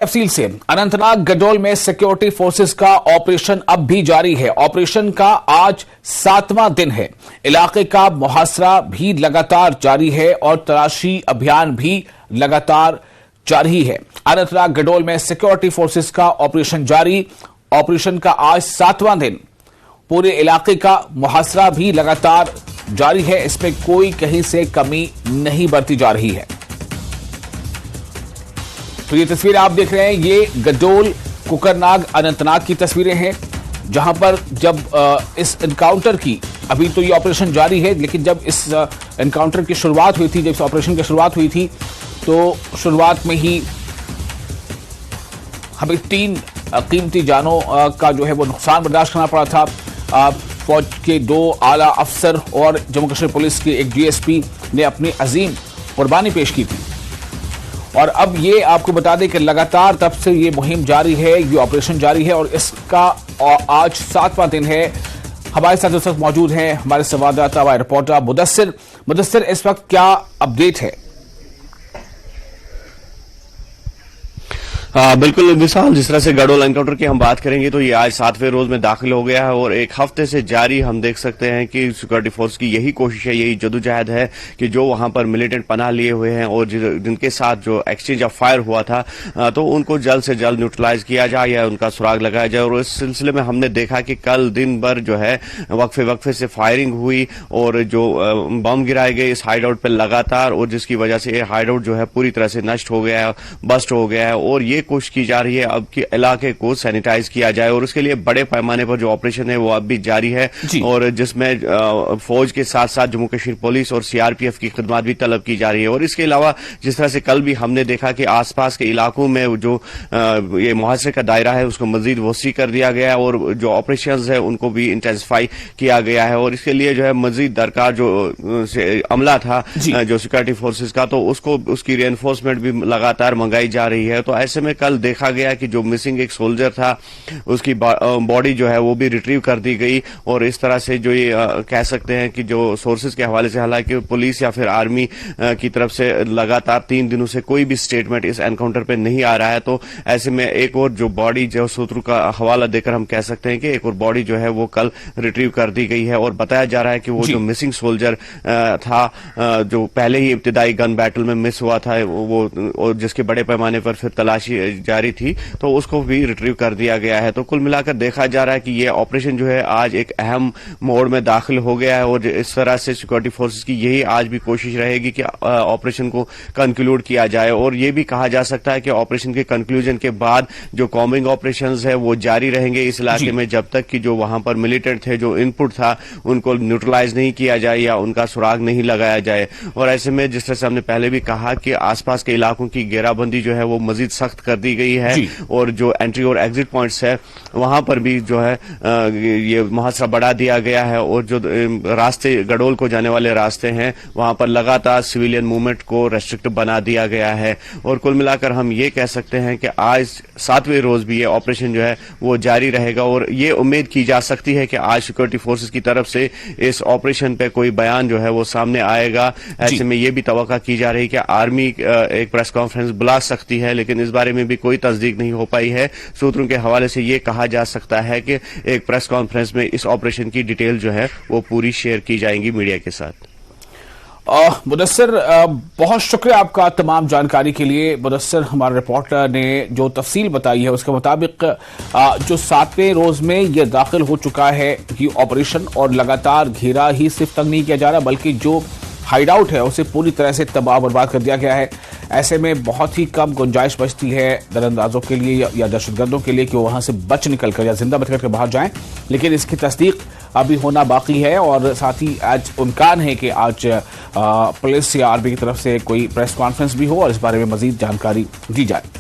तफसील से अनंतनाग गडोल में सिक्योरिटी फोर्सेस का ऑपरेशन अब भी जारी है। ऑपरेशन का आज 7वां दिन है। इलाके का मुहासरा भी लगातार जारी है और तलाशी अभियान भी लगातार जारी है। अनंतनाग गडोल में सिक्योरिटी फोर्सेस का ऑपरेशन जारी। ऑपरेशन का आज 7वां दिन। पूरे इलाके का मुहासरा भी लगातार जारी है। इसमें कोई कहीं से कमी नहीं बरती जा रही है। तो ये तस्वीर आप देख रहे हैं, ये गडोल कुकरनाग अनंतनाग की तस्वीरें हैं, जहां पर जब इस एनकाउंटर की, अभी तो ये ऑपरेशन जारी है, लेकिन जब इस एनकाउंटर की शुरुआत हुई थी, जब इस ऑपरेशन की शुरुआत हुई थी, तो शुरुआत में ही हमें 3 कीमती जानों का जो है वो नुकसान बर्दाश्त करना पड़ा था। फौज के 2 आला अफसर और जम्मू कश्मीर पुलिस के एक डीएसपी ने अपनी अजीम कुर्बानी पेश की थी। और अब ये आपको बता दें कि लगातार तब से ये मुहिम जारी है, ये ऑपरेशन जारी है और इसका आज 7वां दिन है। हमारे साथ इस वक्त मौजूद हैं हमारे संवाददाता व रिपोर्टर मुदस्सिर, इस वक्त क्या अपडेट है? बिल्कुल विशाल, जिस तरह से गडोल एनकाउंटर की हम बात करेंगे तो ये आज 7वें रोज में दाखिल हो गया है और एक हफ्ते से जारी हम देख सकते हैं कि सिक्योरिटी फोर्स की यही कोशिश है, यही जदोजहद है कि जो वहां पर मिलिटेंट पनाह लिए हुए हैं और जिनके साथ जो एक्सचेंज ऑफ फायर हुआ था तो उनको जल्द से जल्द न्यूट्रलाइज किया जाए या उनका सुराग लगाया जाए। और इस सिलसिले में हमने देखा कि कल दिन भर जो है वक्फे से फायरिंग हुई और जो बम गिराए गए इस हाइड आउट पर लगातार, और जिसकी वजह से ये हाइड आउट जो है पूरी तरह से नष्ट हो गया है, बस्ट हो गया है। और ये कोशिश की जा रही है अब कि इलाके को सैनिटाइज किया जाए और उसके लिए बड़े पैमाने पर जो ऑपरेशन है वो अब भी जारी है और जिसमें फौज के साथ साथ जम्मू कश्मीर पुलिस और सीआरपीएफ की खिदमत भी तलब की जा रही है। और इसके अलावा जिस तरह से कल भी हमने देखा कि आसपास के इलाकों में जो ये मुहासरे का दायरा है उसको मजीद वसी कर दिया गया है और जो ऑपरेशन है उनको भी इंटेंसिफाई किया गया है। और इसके लिए जो है मजीद दरकार जो अमला था जो सिक्योरिटी फोर्सेज का, तो उसकी रीएनफोर्समेंट भी लगातार मंगाई जा रही है। तो ऐसे में कल देखा गया कि जो मिसिंग एक सोल्जर था उसकी बॉडी जो है वो भी रिट्रीव कर दी गई। और इस तरह से जो ये कह सकते हैं कि जो सोर्सेज के हवाले से, हालांकि पुलिस या फिर आर्मी की तरफ से लगातार 3 दिनों से कोई भी स्टेटमेंट इस एनकाउंटर पे नहीं आ रहा है, तो ऐसे में एक और जो बॉडी जो सूत्रों का हवाला देकर हम कह सकते हैं कि एक और बॉडी जो है वो कल रिट्रीव कर दी गई है। और बताया जा रहा है कि वो जो मिसिंग सोल्जर था जो पहले ही इब्तिदाई गन बैटल में मिस हुआ था वो, और जिसके बड़े पैमाने पर फिर तलाशी जारी थी, तो उसको भी रिट्रीव कर दिया गया है। तो कुल मिलाकर देखा जा रहा है कि ये ऑपरेशन जो है आज एक अहम मोड़ में दाखिल हो गया है और इस तरह से सिक्योरिटी फोर्सेस की यही आज भी कोशिश रहेगी कि ऑपरेशन को कंक्लूड किया जाए। और ये भी कहा जा सकता है कि ऑपरेशन के कंक्लूजन के बाद जो कॉम्बिंग ऑपरेशंस है वो जारी रहेंगे इस इलाके में जब तक कि जो वहां पर मिलिटेंट थे, जो इनपुट था, उनको न्यूट्रलाइज नहीं किया जाए या उनका सुराग नहीं लगाया जाए। और ऐसे में जिस तरह से हमने पहले भी कहा कि आसपास के इलाकों की घेराबंदी जो है वो मजीद सख्त कर दी गई है और जो एंट्री और एग्जिट पॉइंट्स है वहां पर भी जो है ये मुहासरा बढ़ा दिया गया है। और जो रास्ते गडोल को जाने वाले रास्ते हैं वहां पर लगातार सिविलियन मूवमेंट को रेस्ट्रिक्ट बना दिया गया है। और कुल मिलाकर हम ये कह सकते हैं कि आज 7वें रोज भी ये ऑपरेशन जो है वो जारी रहेगा और ये उम्मीद की जा सकती है कि आज सिक्योरिटी फोर्सेस की तरफ से इस ऑपरेशन पे कोई बयान जो है वो सामने आएगा। ऐसे में ये भी तवक्का की जा रही है कि आर्मी एक प्रेस कॉन्फ्रेंस बुला सकती है, लेकिन इस बारे में भी कोई तस्दीक नहीं हो पाई है। सूत्रों के हवाले से ये कहा जा सकता है कि एक प्रेस कॉन्फ्रेंस में इस ऑपरेशन की डिटेल जो है वो पूरी शेयर की जाएंगी मीडिया के साथ। मुदस्सिर, बहुत शुक्रिया आपका तमाम जानकारी के लिए। मुदस्सिर, हमारे रिपोर्टर ने जो तफसील बताई है उसके मुताबिक जो 7वें रोज में यह दाखिल हो चुका है ये ऑपरेशन, और लगातार घेरा ही सिर्फ तंग नहीं किया जा रहा बल्कि जो हाइड आउट है उसे पूरी तरह से तबाह बर्बाद कर दिया गया है। ऐसे में बहुत ही कम गुंजाइश बचती है दरअंदाजों के लिए या दहशतगर्दों के लिए कि वो वहां से बच निकल कर या जिंदा बच कर बाहर जाएं, लेकिन इसकी तस्दीक अभी होना बाकी है। और साथ ही आज इम्कान है कि आज पुलिस या आर्मी की तरफ से कोई प्रेस कॉन्फ्रेंस भी हो और इस बारे में मजीद जानकारी दी जाए।